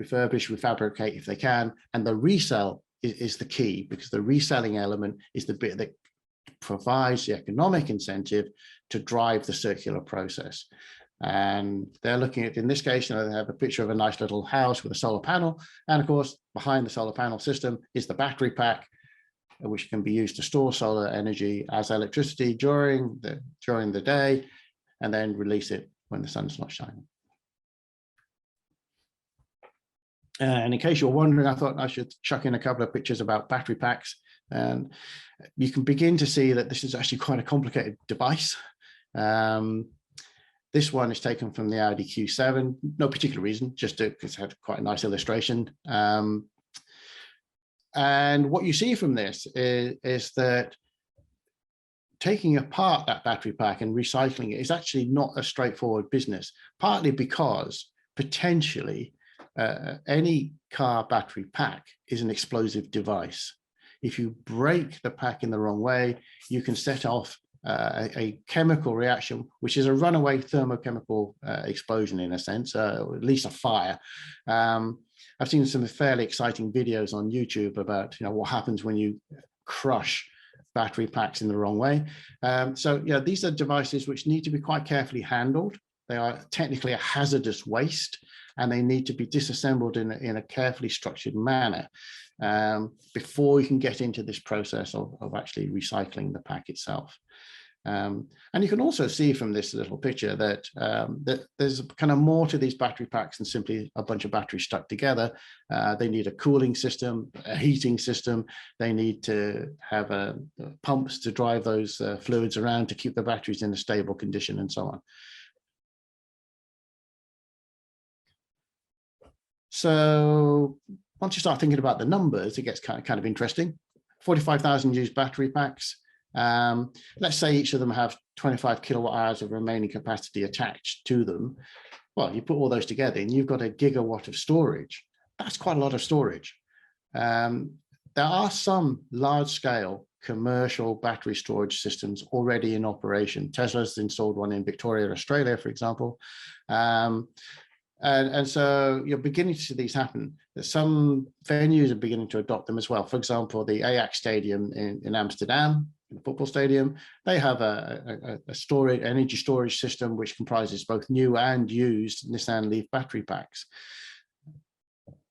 refurbish, refabricate if they can, and the resell is the key, because the reselling element is the bit that provides the economic incentive to drive the circular process. And they're looking at, in this case, they have a picture of a nice little house with a solar panel, and of course behind the solar panel system is the battery pack, which can be used to store solar energy as electricity during the day, and then release it when the sun's not shining. And in case you're wondering, I thought I should chuck in a couple of pictures about battery packs. And you can begin to see that this is actually quite a complicated device. This one is taken from the Audi Q7, no particular reason, just because it had quite a nice illustration. And what you see from this is that taking apart that battery pack and recycling it is actually not a straightforward business, partly because potentially any car battery pack is an explosive device. If you break the pack in the wrong way, you can set off a chemical reaction, which is a runaway thermochemical explosion in a sense, or at least a fire. I've seen some fairly exciting videos on YouTube about what happens when you crush battery packs in the wrong way. So these are devices which need to be quite carefully handled. They are technically a hazardous waste, and they need to be disassembled in a carefully structured manner before you can get into this process of actually recycling the pack itself. And you can also see from this little picture that, that there's kind of more to these battery packs than simply a bunch of batteries stuck together. They need a cooling system, a heating system. They need to have pumps to drive those fluids around to keep the batteries in a stable condition and so on. So once you start thinking about the numbers, it gets kind of interesting. 45,000 used battery packs. Let's say each of them have 25 kilowatt hours of remaining capacity attached to them. Well, you put all those together and you've got a gigawatt of storage. That's quite a lot of storage. There are some large scale commercial battery storage systems already in operation. Tesla's installed one in Victoria, Australia, for example. And so you're beginning to see these happen. Some venues are beginning to adopt them as well. For example, the Ajax Stadium in Amsterdam, the football stadium, they have a energy storage system which comprises both new and used Nissan Leaf battery packs.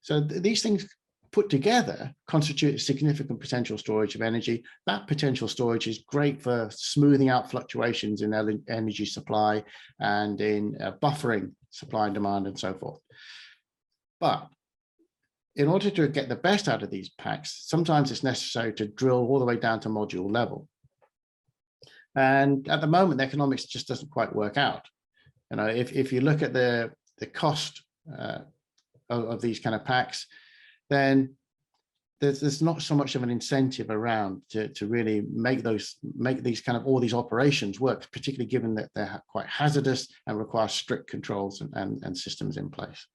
So these things put together constitute significant potential storage of energy. That potential storage is great for smoothing out fluctuations in energy supply and in buffering supply and demand and so forth. But in order to get the best out of these packs, sometimes it's necessary to drill all the way down to module level. And at the moment, the economics just doesn't quite work out. You know, if you look at the cost of these kind of packs, then there's not so much of an incentive around to really make these kind of all these operations work, particularly given that they're quite hazardous and require strict controls and systems in place.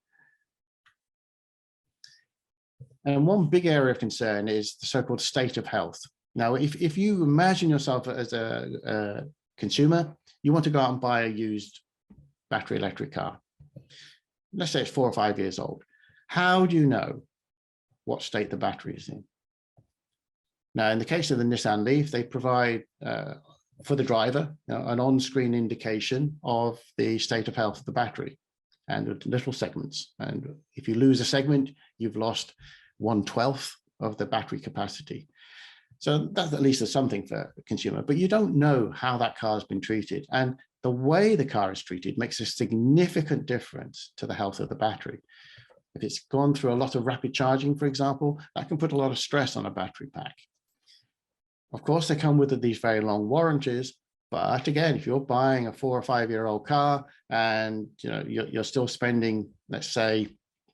And one big area of concern is the so-called state of health. Now, if you imagine yourself as a consumer, you want to go out and buy a used battery electric car. Let's say it's 4 or 5 years old. How do you know what state the battery is in? Now, in the case of the Nissan Leaf, they provide for the driver an on-screen indication of the state of health of the battery and little segments. And if you lose a segment, you've lost 1/12 of the battery capacity. So that at least is something for the consumer, but you don't know how that car has been treated. And the way the car is treated makes a significant difference to the health of the battery. If it's gone through a lot of rapid charging, for example, that can put a lot of stress on a battery pack. Of course, they come with these very long warranties, but again, if you're buying a 4 or 5 year old car and you're still spending, let's say,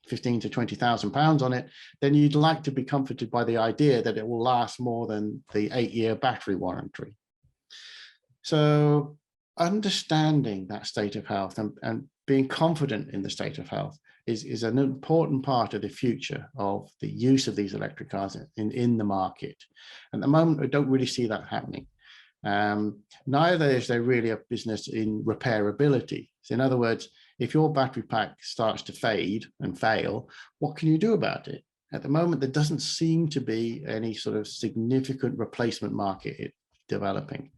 15 to 20,000 pounds on it, then you'd like to be comforted by the idea that it will last more than the 8-year battery warranty. So understanding that state of health and being confident in the state of health is an important part of the future of the use of these electric cars in the market. At the moment, we don't really see that happening. Neither is there really a business in repairability. So in other words, if your battery pack starts to fade and fail, what can you do about it? At the moment, there doesn't seem to be any sort of significant replacement market developing.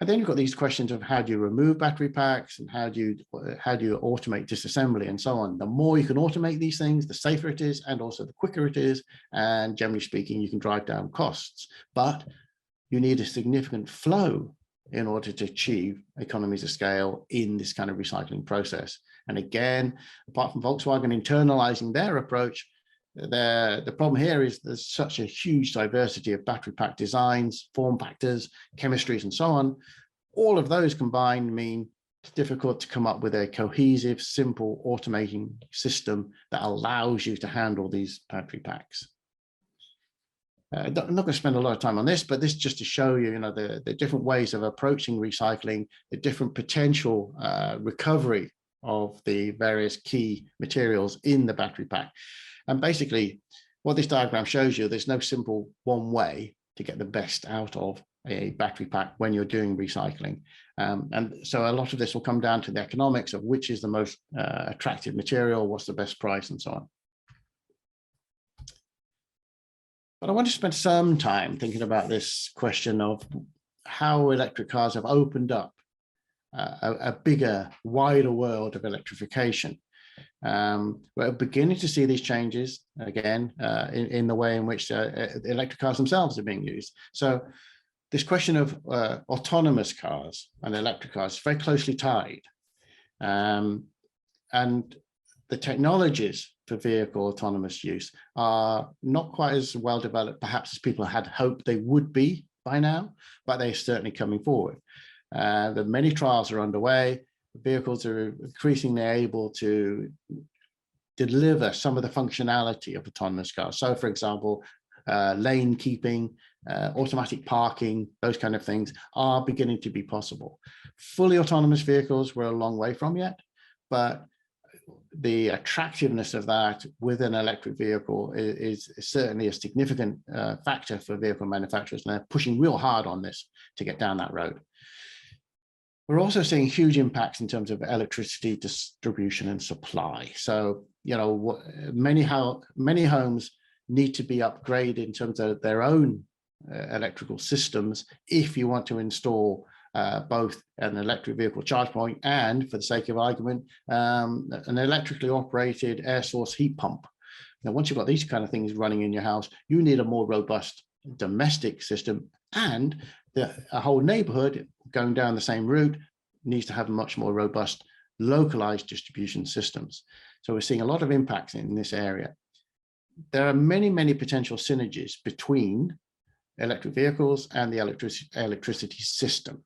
And then you've got these questions of how do you remove battery packs and how do you automate disassembly and so on. The more you can automate these things, the safer it is, and also the quicker it is. And generally speaking, you can drive down costs. But you need a significant flow in order to achieve economies of scale in this kind of recycling process. And again, apart from Volkswagen internalizing their approach, the problem here is there's such a huge diversity of battery pack designs, form factors, chemistries, and so on. All of those combined mean it's difficult to come up with a cohesive, simple automating system that allows you to handle these battery packs. I'm not going to spend a lot of time on this, but this just to show you, the different ways of approaching recycling, the different potential recovery of the various key materials in the battery pack. And basically, what this diagram shows you, there's no simple one way to get the best out of a battery pack when you're doing recycling. And so a lot of this will come down to the economics of which is the most attractive material, what's the best price, and so on. But I want to spend some time thinking about this question of how electric cars have opened up a bigger, wider world of electrification. We're beginning to see these changes again in the way in which electric cars themselves are being used. So this question of autonomous cars and electric cars is very closely tied. And the technologies for vehicle autonomous use are not quite as well developed, perhaps, as people had hoped they would be by now, but they're certainly coming forward. The many trials are underway. Vehicles are increasingly able to deliver some of the functionality of autonomous cars. So, for example, lane keeping, automatic parking, those kind of things are beginning to be possible. Fully autonomous vehicles we're a long way from yet, but the attractiveness of that with an electric vehicle is certainly a significant factor for vehicle manufacturers, and they're pushing real hard on this to get down that road. We're also seeing huge impacts in terms of electricity distribution and supply. So, you know, many homes need to be upgraded in terms of their own electrical systems if you want to install both an electric vehicle charge point and, for the sake of argument, an electrically operated air source heat pump. Now, once you've got these kind of things running in your house, you need a more robust domestic system, and a whole neighborhood going down the same route needs to have much more robust localized distribution systems. So we're seeing a lot of impacts in this area. There are many, many potential synergies between electric vehicles and the electricity system.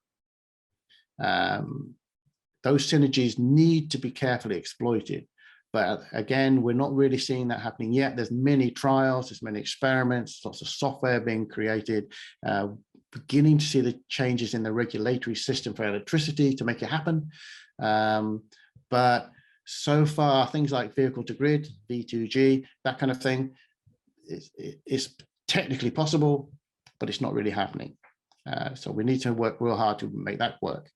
Those synergies need to be carefully exploited. But again, we're not really seeing that happening yet. There's many trials, there's many experiments, lots of software being created, beginning to see the changes in the regulatory system for electricity to make it happen. But so far, things like vehicle to grid, V2G, that kind of thing, is technically possible, but it's not really happening. So we need to work real hard to make that work.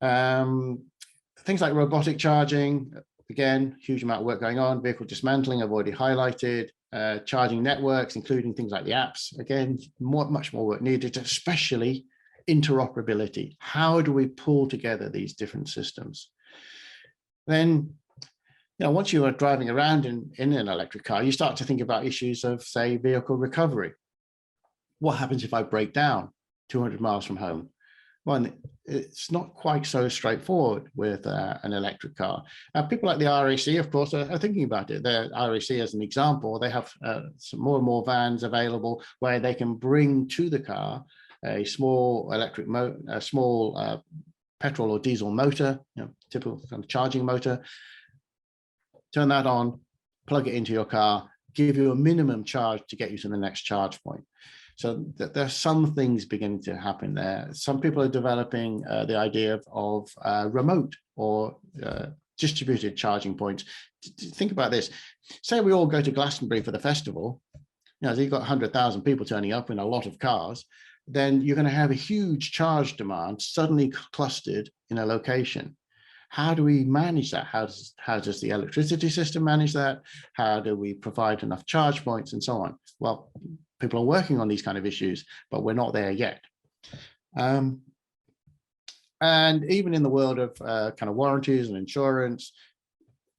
Things like robotic charging, again, huge amount of work going on. Vehicle dismantling, I've already highlighted. Charging networks, including things like the apps, again, much more work needed, especially interoperability. How do we pull together these different systems? Then, you know, once you are driving around in an electric car, you start to think about issues of, say, vehicle recovery. What happens if I break down 200 miles from home? Well, it's not quite so straightforward with an electric car. People like the RAC, of course, are thinking about it. The RAC, as an example, they have some more and more vans available where they can bring to the car a small electric petrol or diesel motor, you know, typical kind of charging motor. Turn that on, plug it into your car, give you a minimum charge to get you to the next charge point. So there are some things beginning to happen there. Some people are developing the idea of remote or distributed charging points. Think about this. Say we all go to Glastonbury for the festival. You know, so you've got 100,000 people turning up in a lot of cars. Then you're going to have a huge charge demand suddenly clustered in a location. How do we manage that? How does the electricity system manage that? How do we provide enough charge points and so on? Well, people are working on these kind of issues, but we're not there yet. And even in the world of kind of warranties and insurance,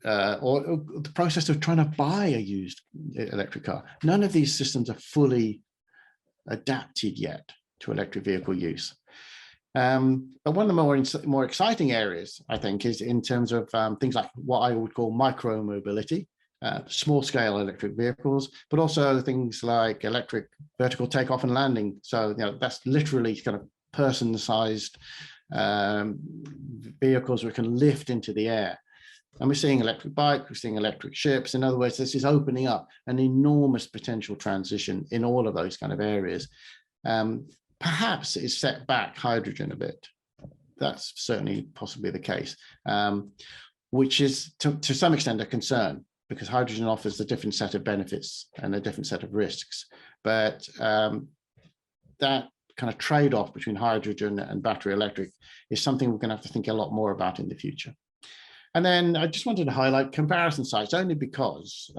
or the process of trying to buy a used electric car, none of these systems are fully adapted yet to electric vehicle use. But one of the more exciting areas, I think, is in terms of things like what I would call micro mobility. Small scale electric vehicles, but also things like electric vertical takeoff and landing. So, you know, that's literally kind of person-sized vehicles we can lift into the air. And we're seeing electric bikes, we're seeing electric ships. In other words, this is opening up an enormous potential transition in all of those kind of areas. Perhaps it's set back hydrogen a bit. That's certainly possibly the case, which is to some extent a concern, because hydrogen offers a different set of benefits and a different set of risks. But that kind of trade-off between hydrogen and battery electric is something we're going to have to think a lot more about in the future. And then I just wanted to highlight comparison sites, only because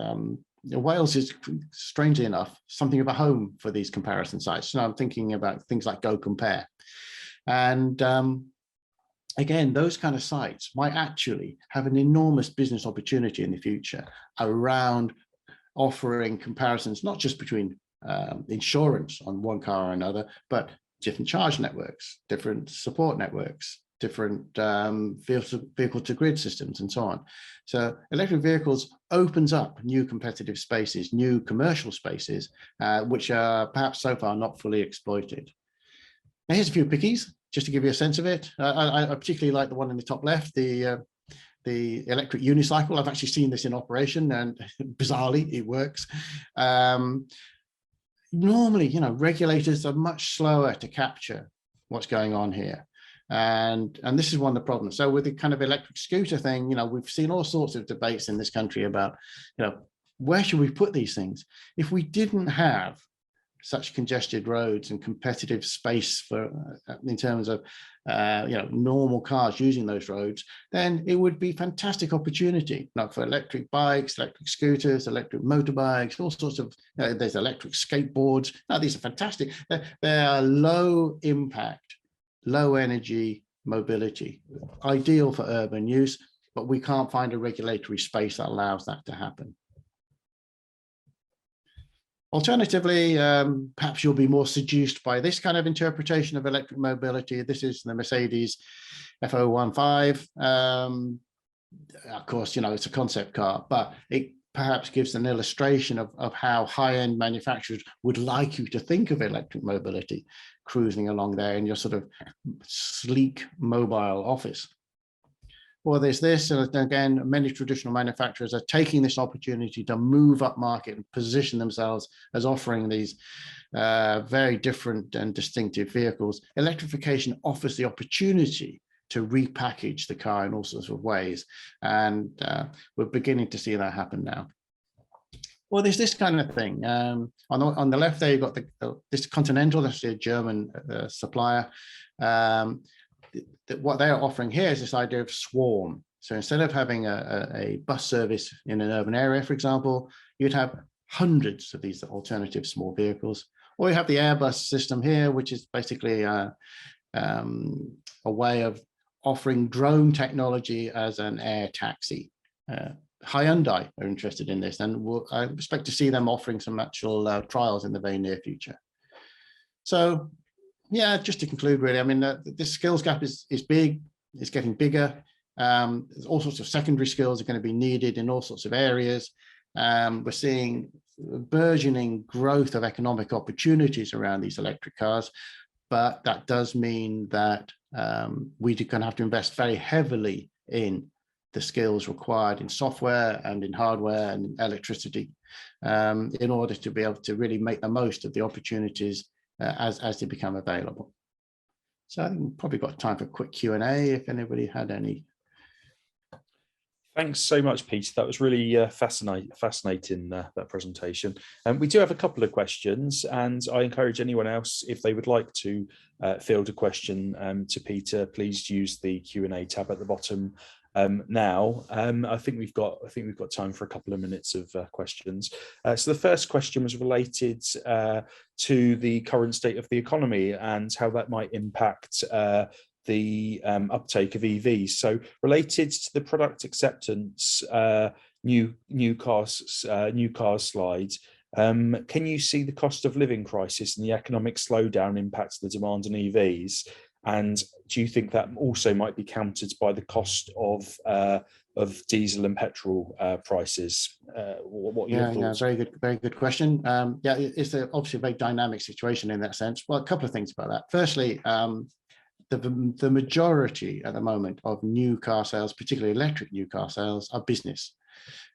Wales is, strangely enough, something of a home for these comparison sites. So I'm thinking about things like Go Compare. And again, those kind of sites might actually have an enormous business opportunity in the future around offering comparisons, not just between insurance on one car or another, but different charge networks, different support networks, different vehicle to grid systems, and so on. So electric vehicles opens up new competitive spaces, new commercial spaces, which are perhaps so far not fully exploited. Now, here's a few pickies, just to give you a sense of it. I particularly like the one in the top left, the electric unicycle. I've actually seen this in operation, and bizarrely, it works. Normally, regulators are much slower to capture what's going on here. And this is one of the problems. So with the kind of electric scooter thing, we've seen all sorts of debates in this country about, where should we put these things? If we didn't have such congested roads and competitive space for in terms of normal cars using those roads, then it would be fantastic opportunity for electric bikes, electric scooters, electric motorbikes, all sorts of there's electric skateboards. Now, these are fantastic. They are low impact, low energy mobility, ideal for urban use, but we can't find a regulatory space that allows that to happen. Alternatively, perhaps you'll be more seduced by this kind of interpretation of electric mobility. This is the Mercedes F015. Of course, it's a concept car, but it perhaps gives an illustration of how high-end manufacturers would like you to think of electric mobility, cruising along there in your sort of sleek mobile office. Well, there's this, and again, many traditional manufacturers are taking this opportunity to move up market and position themselves as offering these very different and distinctive vehicles. Electrification offers the opportunity to repackage the car in all sorts of ways, and we're beginning to see that happen now. Well, there's this kind of thing. On the left there, you've got this Continental, that's a German supplier. What they're offering here is this idea of Swann. So instead of having a bus service in an urban area, for example, you'd have hundreds of these alternative small vehicles. Or you have the Airbus system here, which is basically a way of offering drone technology as an air taxi. Hyundai are interested in this, and I expect to see them offering some actual trials in the very near future. So, yeah, just to conclude, really, I mean, this skills gap is big. It's getting bigger. There's all sorts of secondary skills are going to be needed in all sorts of areas. We're seeing burgeoning growth of economic opportunities around these electric cars, but that does mean that we're going to have to invest very heavily in the skills required in software and in hardware and electricity in order to be able to really make the most of the opportunities as they become available. So I think we've probably got time for a quick Q&A if anybody had any. Thanks so much, Peter. That was really fascinating, that presentation. We do have a couple of questions, and I encourage anyone else, if they would like to field a question to Peter, please use the Q&A tab at the bottom now. I think we've got time for a couple of minutes of questions. So the first question was related to the current state of the economy and how that might impact the uptake of EVs. So related to the product acceptance, new car slides, can you see the cost of living crisis and the economic slowdown impacts the demand on EVs? And do you think that also might be countered by the cost of diesel and petrol prices? What are your thoughts? Yeah, very good question. Yeah, it's obviously a very dynamic situation in that sense. Well, a couple of things about that. Firstly, the majority at the moment of new car sales, particularly electric new car sales, are business.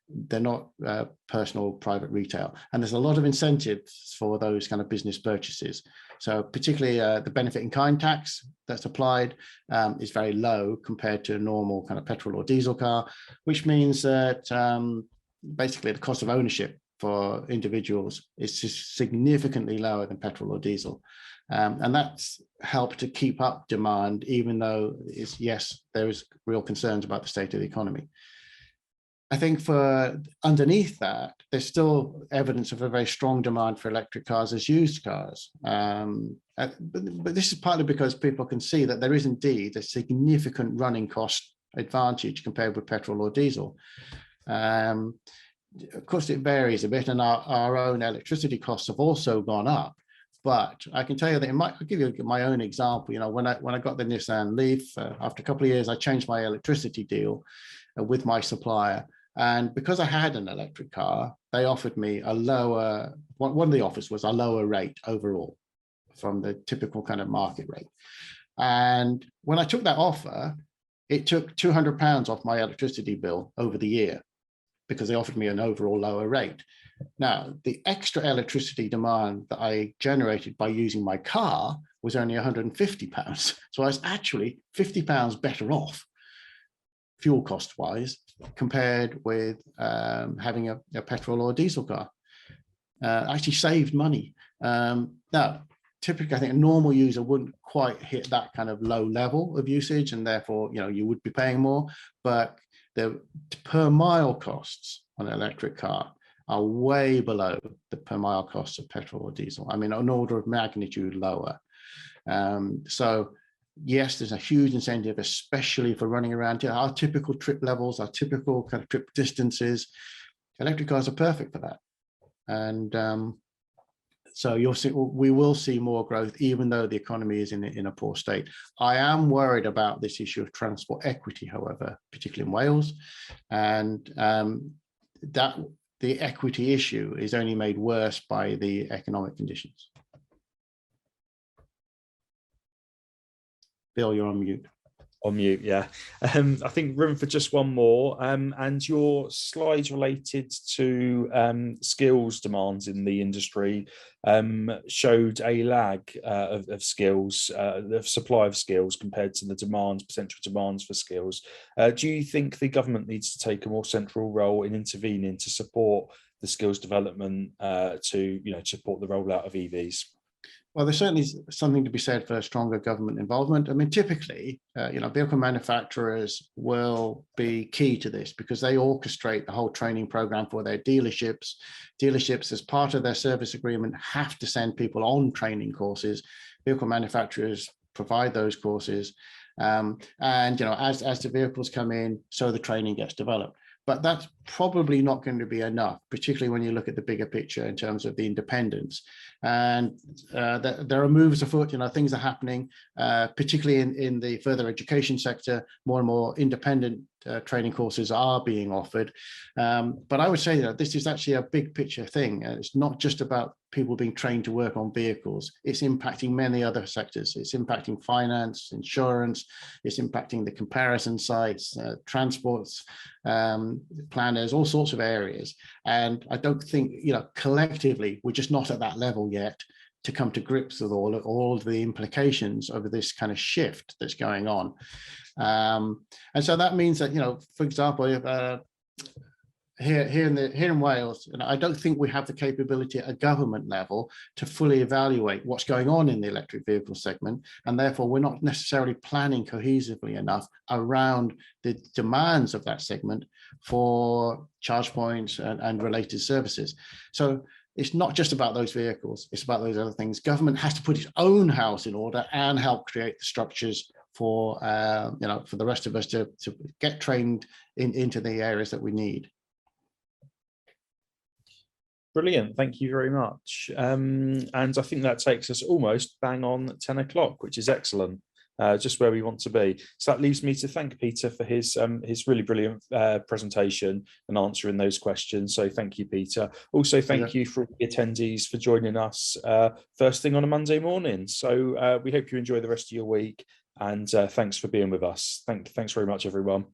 They're not personal, private retail. And there's a lot of incentives for those kind of business purchases. So particularly the benefit in kind tax that's applied is very low compared to a normal kind of petrol or diesel car, which means that basically the cost of ownership for individuals is significantly lower than petrol or diesel. And that's helped to keep up demand, even though yes, there is real concerns about the state of the economy. I think for underneath that, there's still evidence of a very strong demand for electric cars as used cars. But this is partly because people can see that there is indeed a significant running cost advantage compared with petrol or diesel. Of course, it varies a bit, and our own electricity costs have also gone up. But I can tell you that I'll give you my own example. When I got the Nissan Leaf, after a couple of years, I changed my electricity deal with my supplier. And because I had an electric car, they offered me a lower, one of the offers was a lower rate overall from the typical kind of market rate. And when I took that offer, it took £200 off my electricity bill over the year because they offered me an overall lower rate. Now, the extra electricity demand that I generated by using my car was only £150. So I was actually £50 better off fuel cost wise compared with having a petrol or diesel car. Actually saved money. Now, typically, I think a normal user wouldn't quite hit that kind of low level of usage, and therefore, you would be paying more. But the per mile costs on an electric car are way below the per mile costs of petrol or diesel. I mean, an order of magnitude lower. So yes, there's a huge incentive, especially for running around our typical trip levels, our typical kind of trip distances. Electric cars are perfect for that. And so we will see more growth, even though the economy is in a poor state. I am worried about this issue of transport equity, however, particularly in Wales, and that the equity issue is only made worse by the economic conditions. Bill, you're on mute. On mute, yeah. I think room for just one more. And your slides related to skills demands in the industry showed a lag of skills, the supply of skills compared to the potential demands for skills. Do you think the government needs to take a more central role in intervening to support the skills development to support the rollout of EVs? Well, there's certainly something to be said for stronger government involvement. I mean, typically, vehicle manufacturers will be key to this because they orchestrate the whole training program for their dealerships. Dealerships, as part of their service agreement, have to send people on training courses. Vehicle manufacturers provide those courses. And, as the vehicles come in, so the training gets developed. But that's probably not going to be enough, particularly when you look at the bigger picture in terms of the independence. And there are moves afoot, things are happening, particularly in the further education sector. More and more independent training courses are being offered. But I would say that this is actually a big picture thing. It's not just about people being trained to work on vehicles. It's impacting many other sectors. It's impacting finance, insurance. It's impacting the comparison sites, transports, planners, all sorts of areas. And I don't think, collectively, we're just not at that level yet to come to grips with all of the implications of this kind of shift that's going on. And so that means that, for example, if, here in Wales, I don't think we have the capability at a government level to fully evaluate what's going on in the electric vehicle segment, and therefore we're not necessarily planning cohesively enough around the demands of that segment for charge points and related services. So it's not just about those vehicles, it's about those other things. Government has to put its own house in order and help create the structures for for the rest of us to get trained into the areas that we need. Brilliant, thank you very much. And I think that takes us almost bang on 10 o'clock, which is excellent, just where we want to be. So that leaves me to thank Peter for his really brilliant presentation and answering those questions. So thank you, Peter. Also, thank you for the attendees for joining us first thing on a Monday morning. So we hope you enjoy the rest of your week, and thanks for being with us. Thanks very much, everyone.